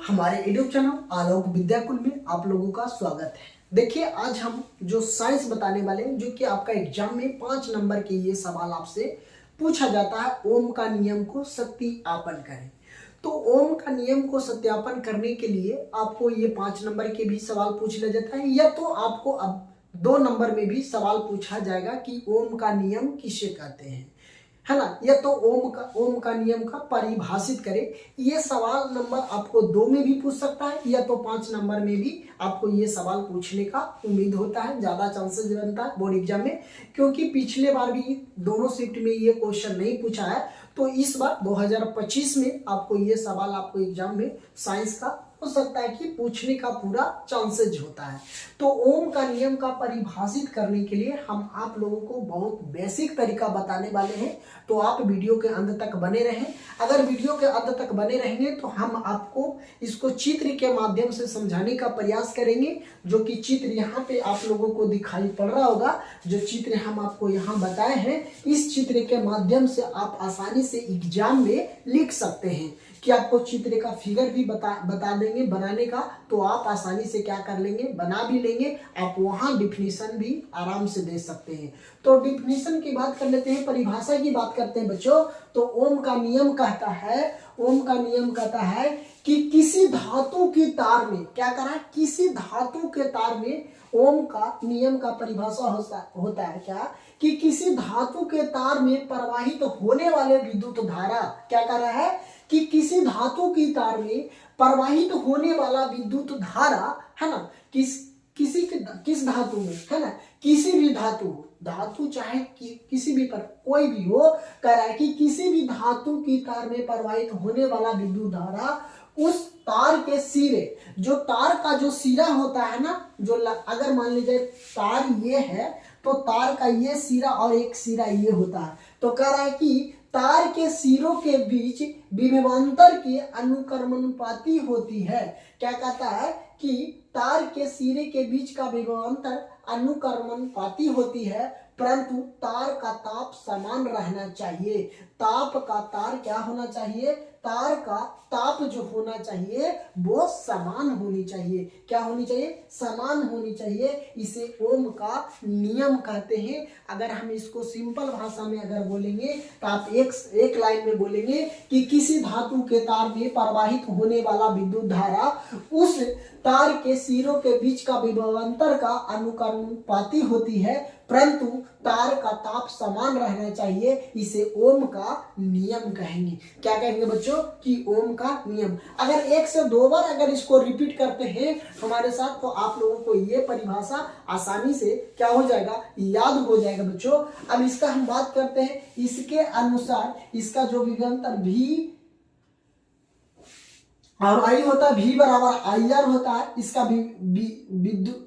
हमारे YouTube channel आलोक विद्याकुल में आप लोगों का स्वागत है। देखिए, आज हम जो साइंस बताने वाले हैं, जो कि आपका एग्जाम में 5 नंबर के ये सवाल आपसे पूछा जाता है। ओम का नियम को सत्यापन करें। तो ओम का नियम को सत्यापन करने के लिए आपको ये 5 नंबर के भी सवाल पूछ लिया जाता है, या तो आपको अब 2 नंबर में भी सवाल पूछा जाएगा कि ओम का नियम किसे कहते हैं, है ना। या तो ओम का नियम का परिभाषित करें। ये सवाल नंबर आपको 2 में भी पूछ सकता है, या तो 5 नंबर में भी आपको ये सवाल पूछने का उम्मीद होता है, ज्यादा चांसेस बनता है बोर्ड एग्जाम में, क्योंकि पिछले बार भी दोनों शिफ्ट में ये क्वेश्चन नहीं पूछा है। तो इस बार 2025 में आपको ये सवाल आपको एग्जाम में साइंस का हो सकता है कि पूछने का पूरा चांसेज होता है। तो ओम का नियम का परिभाषित करने के लिए हम आप लोगों को बहुत बेसिक तरीका बताने वाले हैं, तो आप वीडियो के अंत तक बने रहें। अगर वीडियो के अंत तक बने रहेंगे तो हम आपको इसको चित्र के माध्यम से समझाने का प्रयास करेंगे, जो कि चित्र यहाँ पे आप लोगों को दिखाई पड़ रहा होगा। जो चित्र हम आपको यहाँ बताए हैं, इस चित्र के माध्यम से आप आसानी से एग्जाम में लिख सकते हैं कि आपको चित्र का फिगर भी बता देंगे बनाने का, तो आप आसानी से क्या कर लेंगे, बना भी लेंगे। आप वहां डिफिनीशन भी आराम से दे सकते हैं। तो डिफिनीशन की बात कर लेते हैं, परिभाषा की बात करते हैं बच्चों। तो ओम का नियम कहता है कि किसी धातु की तार में क्या करा, किसी धातु के तार में ओम का नियम का परिभाषा होता है क्या, कि किसी धातु के तार में प्रवाहित होने वाले विद्युत धारा, क्या कर रहा है कि किसी धातु की तार में प्रवाहित होने वाला विद्युत धारा, है ना, किस धातु में, है ना, किसी भी धातु चाहे किसी भी पर कोई भी हो, कह रहा है कि किसी भी धातु की तार में प्रवाहित होने वाला विद्युत धारा उस तार के सिरे, जो तार का जो सिरा होता है ना, जो अगर मान लीजिए तार ये है, तो तार का ये सिरा और एक सिरा ये होता है। तो कह रहा है कि तार के सिरों के बीच विभवांतर की अनुक्रमानुपाती होती है। क्या कहता है कि तार के सिरे के बीच का विभवांतर अनुक्रमानुपाती होती है, परंतु तार का ताप समान रहना चाहिए। ताप का तार क्या होना चाहिए, तार का ताप जो होना चाहिए वो समान होनी चाहिए। क्या होनी चाहिए, समान होनी चाहिए। इसे ओम का नियम कहते हैं। अगर हम इसको सिंपल भाषा में अगर बोलेंगे तो आप एक लाइन में बोलेंगे कि किसी धातु के तार में प्रवाहित होने वाला विद्युत धारा उस तार के सिरों के बीच का विभवांतर का अनुक्रमानुपाती होती है, परंतु तार का ताप समान रहना चाहिए। इसे ओम का नियम कहेंगे। क्या कहेंगे बच्चों, कि ओम का नियम। अगर 1 से 2 बार अगर इसको रिपीट करते हैं हमारे साथ, तो आप लोगों को ये परिभाषा आसानी से क्या हो जाएगा, याद हो जाएगा बच्चों। अब इसका हम बात करते हैं। इसके अनुसार इसका जो विभवांतर भी और आई होता है, V बराबर IR होता है। इसका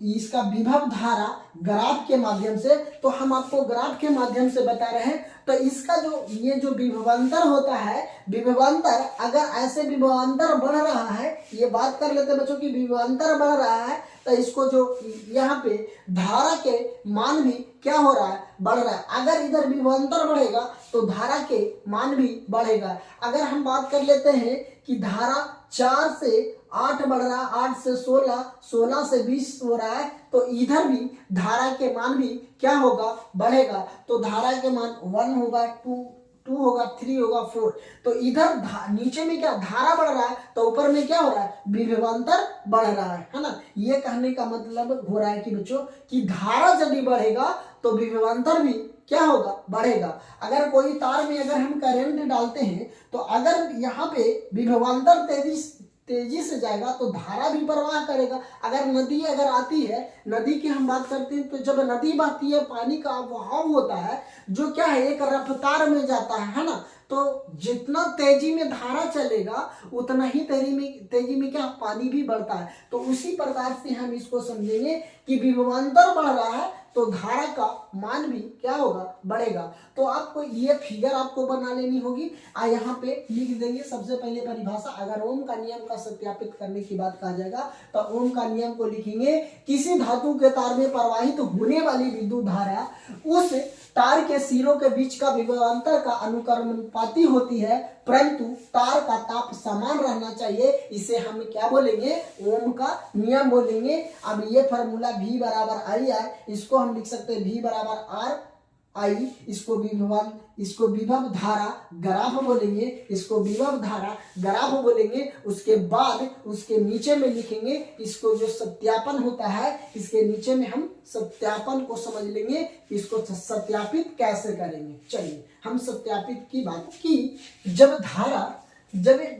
इसका विभव धारा ग्राफ के माध्यम से, तो हम आपको ग्राफ के माध्यम से बता रहे हैं। तो इसका जो ये जो विभवांतर होता है, विभवांतर अगर ऐसे विभवांतर बढ़ रहा है, ये बात कर लेते हैं बच्चों की विभवांतर बढ़ रहा है, तो इसको जो यहाँ पे धारा के मान भी क्या हो रहा है, बढ़ रहा है। अगर इधर विभवांतर बढ़ेगा तो धारा के मान भी बढ़ेगा। अगर हम बात कर लेते हैं कि धारा 4 से 8 बढ़ रहा है, 8 से 16, 16 से 20 हो रहा है, तो इधर भी धारा के मान भी क्या होगा, बढ़ेगा। तो धारा के मान 1 होगा, 2 होगा, 3 होगा, 4। तो इधर नीचे में क्या धारा बढ़ रहा है, तो ऊपर में क्या हो रहा है, विभवांतर बढ़ रहा है ना। ये कहने का मतलब हो रहा है कि बच्चों कि धारा जब भी बढ़ेगा तो विभवांतर भी क्या होगा, बढ़ेगा। अगर कोई तार में अगर हम करंट डालते हैं, तो अगर यहाँ पे विभवांतर तेजी से जाएगा तो धारा भी प्रवाह करेगा। अगर नदी अगर आती है, नदी की हम बात करते हैं, तो जब नदी बहती है, पानी का बहाव होता है, जो क्या है, एक रफ्तार में जाता है ना। तो जितना तेजी में धारा चलेगा उतना ही तेजी में क्या, पानी भी बढ़ता है। तो उसी प्रकार से हम इसको समझेंगे कि विभवांतर बढ़ रहा है तो धारा का मान भी क्या होगा, बढ़ेगा। तो आपको ये फिगर आपको बना लेनी होगी। यहाँ पे लिख देंगे सबसे पहले परिभाषा। अगर ओम का नियम का सत्यापित करने की बात कहा जाएगा तो ओम का नियम को लिखेंगे, किसी धातु के तार में प्रवाहित होने वाली विद्युत धारा उस तार के सिरों के बीच का विभवांतर का अनुक्रमानुपाती समानुपाती होती है, परंतु तार का ताप समान रहना चाहिए। इसे हम क्या बोलेंगे? ओम का नियम बोलेंगे। अब ये फॉर्मूला V बराबर आई है, इसको हम लिख सकते हैं V बराबर R आई, इसको विभव धारा ग्राफ बोलेंगे, इसको विभव धारा ग्राफ बोलेंगे। उसके बाद उसके नीचे में लिखेंगे इसको जो सत्यापन होता है, इसके नीचे में हम सत्यापन को समझ लेंगे, इसको सत्यापित कैसे करेंगे। चलिए हम सत्यापित की बात की। जब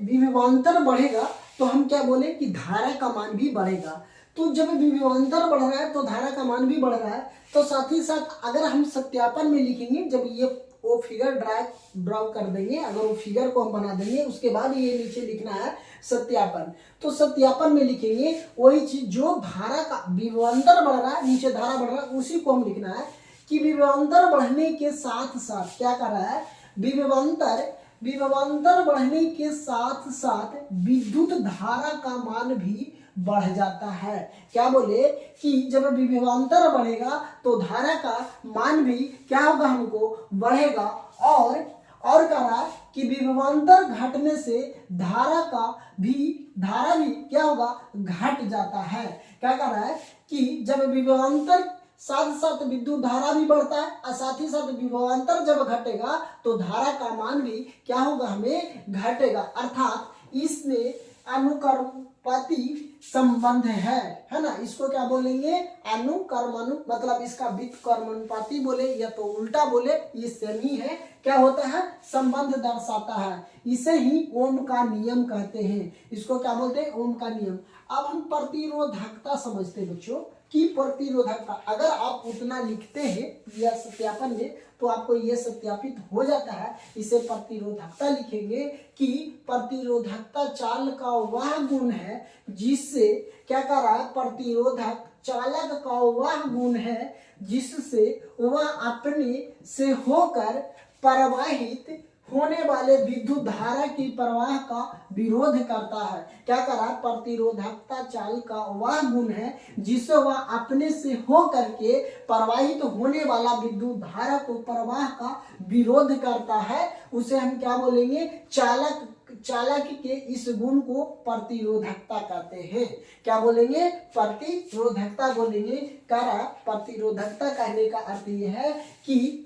विभवांतर बढ़ेगा तो हम क्या बोले कि धारा का मान भी बढ़ेगा। तो जब विभवांतर बढ़ रहा है तो धारा का मान भी बढ़ रहा है। तो साथ ही साथ अगर हम सत्यापन में लिखेंगे, जब ये वो फिगर ड्रा कर देंगे, अगर वो फिगर को हम बना देंगे, उसके बाद ये नीचे लिखना है सत्यापन। तो सत्यापन में लिखेंगे वही चीज जो धारा का विभवांतर बढ़ रहा है, नीचे धारा बढ़ रहा है, उसी को हम लिखना है कि विभवांतर बढ़ने के साथ साथ क्या कर रहा है, विभवांतर बढ़ने के साथ साथ विद्युत धारा का मान भी बढ़ जाता है। क्या बोले कि जब विभवांतर बढ़ेगा तो धारा का मान भी क्या होगा, हमको बढ़ेगा। और कह रहा है कि विभवांतर घटने से धारा भी क्या होगा, घट जाता है। क्या कह रहा है कि जब विभवांतर साथ साथ विद्युत धारा भी बढ़ता है और साथ ही साथ विभवांतर जब घटेगा तो धारा का मान भी क्या होगा, हमें घटेगा। अर्थात इसमें अनुकर्मानुपाती संबंध है ना। इसको क्या बोलेंगे? मतलब इसका व्युत्क्रमानुपाती बोले या तो उल्टा बोले, ये सेम ही है। क्या होता है? संबंध दर्शाता है। इसे ही ओम का नियम कहते हैं। इसको क्या बोलते हैं? ओम का नियम। अब हम प्रतिरोधकता समझते हैं बच्चों कि प्रतिरोधकता, अगर आप उतना लिखते हैं या सत्यापन में तो आपको ये सत्यापित हो जाता है। इसे प्रतिरोधकता लिखेंगे कि प्रतिरोधकता चाल का वह गुण है जिससे क्या कर रहा है, प्रतिरोधक चालक का वह गुण है जिससे वह अपने से होकर प्रवाहित होने वाले विद्युत धारा की प्रवाह का विरोध करता है। क्या कर रहा है? प्रतिरोधकता चाल का वह गुण है जिससे वह अपने से होकर के प्रवाहित होने वाला विद्युत धारा को प्रवाह का विरोध करता है। उसे हम क्या बोलेंगे? चालक के इस गुण को प्रतिरोधकता कहते हैं। क्या बोलेंगे? प्रतिरोधकता बोलेंगे। प्रतिरोधकता कहने का अर्थ यह है कि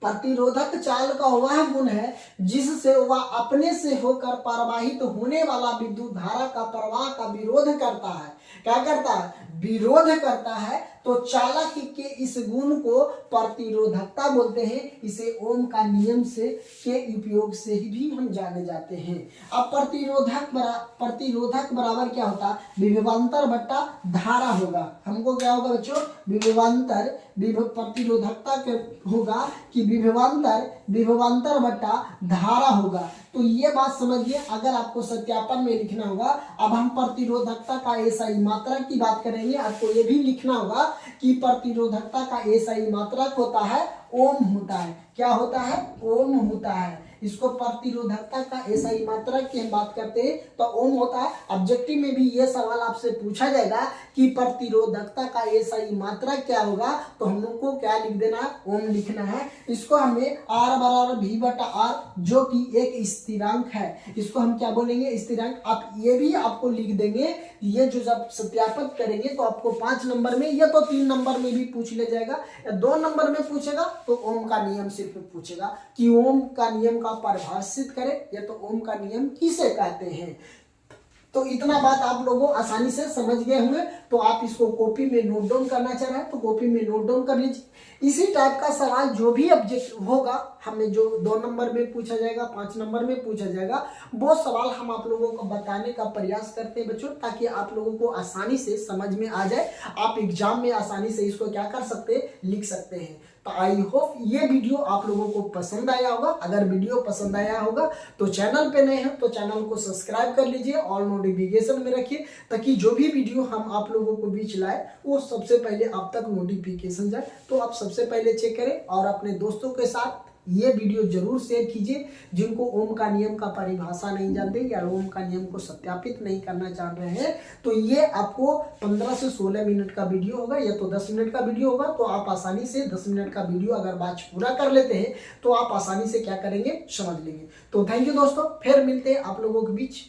प्रतिरोधक चाल का वह गुण है जिससे वह अपने से होकर प्रवाहित होने वाला विद्युत धारा का प्रवाह का विरोध करता है। क्या करता है? विरोध करता है। तो चालक के इस गुण को प्रतिरोधकता बोलते हैं। इसे ओम का नियम से के उपयोग से ही भी हम जाने जाते हैं। अब प्रतिरोधक बराबर क्या होता है? विभवांतर बट्टा धारा होगा। हमको क्या होगा बच्चों? प्रतिरोधकता के होगा कि विभवांतर बट्टा धारा होगा। तो ये बात समझिए। अगर आपको सत्यापन में लिखना होगा, अब हम प्रतिरोधकता का एसआई मात्रक की बात करेंगे, आपको ये भी लिखना होगा कि प्रतिरोधकता का एसआई मात्रक होता है ओम होता है। क्या होता है? ओम होता है। इसको प्रतिरोधकता का एसआई मात्रक की हम बात करते हैं तो ओम होता है। ऑब्जेक्टिव में भी ये सवाल आपसे पूछा जाएगा कि प्रतिरोधकता का एसआई मात्रक क्या होगा, तो हम लोग को क्या लिख देना है? ओम लिखना है। इसको हमें R बराबर V बटा R जो कि एक स्थिरांक है, इसको हम क्या बोलेंगे? स्थिरांक। आप ये भी आपको लिख देंगे। ये जो जब सत्यापित करेंगे तो आपको 5 नंबर में या तो 3 नंबर में भी पूछ ले जाएगा या 2 नंबर में पूछेगा तो ओम का नियम सिर्फ पूछेगा कि ओम का नियम का परिभाषित करें या तो ओम का नियम किसे कहते हैं। तो इतना बात आप लोगों आसानी से समझ गए होंगे। तो आप इसको कॉपी में नोट डाउन करना चाह रहे हैं तो कॉपी में नोट डाउन कर लीजिए। इसी टाइप का सवाल जो भी ऑब्जेक्ट होगा, हमें जो 2 नंबर में पूछा जाएगा, 5 नंबर में पूछा जाएगा, वो सवाल हम आप लोगों को बताने का प्रयास करते हैं बच्चों, ताकि आप लोगों को आसानी से समझ में आ जाए। आप एग्जाम में आसानी से इसको क्या कर सकते हैं? लिख सकते हैं। तो आई होप ये वीडियो आप लोगों को पसंद आया होगा। अगर वीडियो पसंद आया होगा तो चैनल पे नए हैं तो चैनल को सब्सक्राइब कर लीजिए, ऑल नोटिफिकेशन में रखिए, ताकि जो भी वीडियो हम आप लोगों को बीच लाए वो सबसे पहले आप तक नोटिफिकेशन जाए। तो आप सबसे पहले चेक करें और अपने दोस्तों के साथ ये वीडियो जरूर शेयर कीजिए। जिनको ओम का नियम का परिभाषा नहीं जानते या ओम का नियम को सत्यापित नहीं करना चाह रहे हैं, तो ये आपको 15 से 16 मिनट का वीडियो होगा या तो 10 मिनट का वीडियो होगा। तो आप आसानी से 10 मिनट का वीडियो अगर बैच पूरा कर लेते हैं तो आप आसानी से क्या करेंगे समझ लेंगे। तो थैंक यू दोस्तों, फिर मिलते हैं आप लोगों के बीच।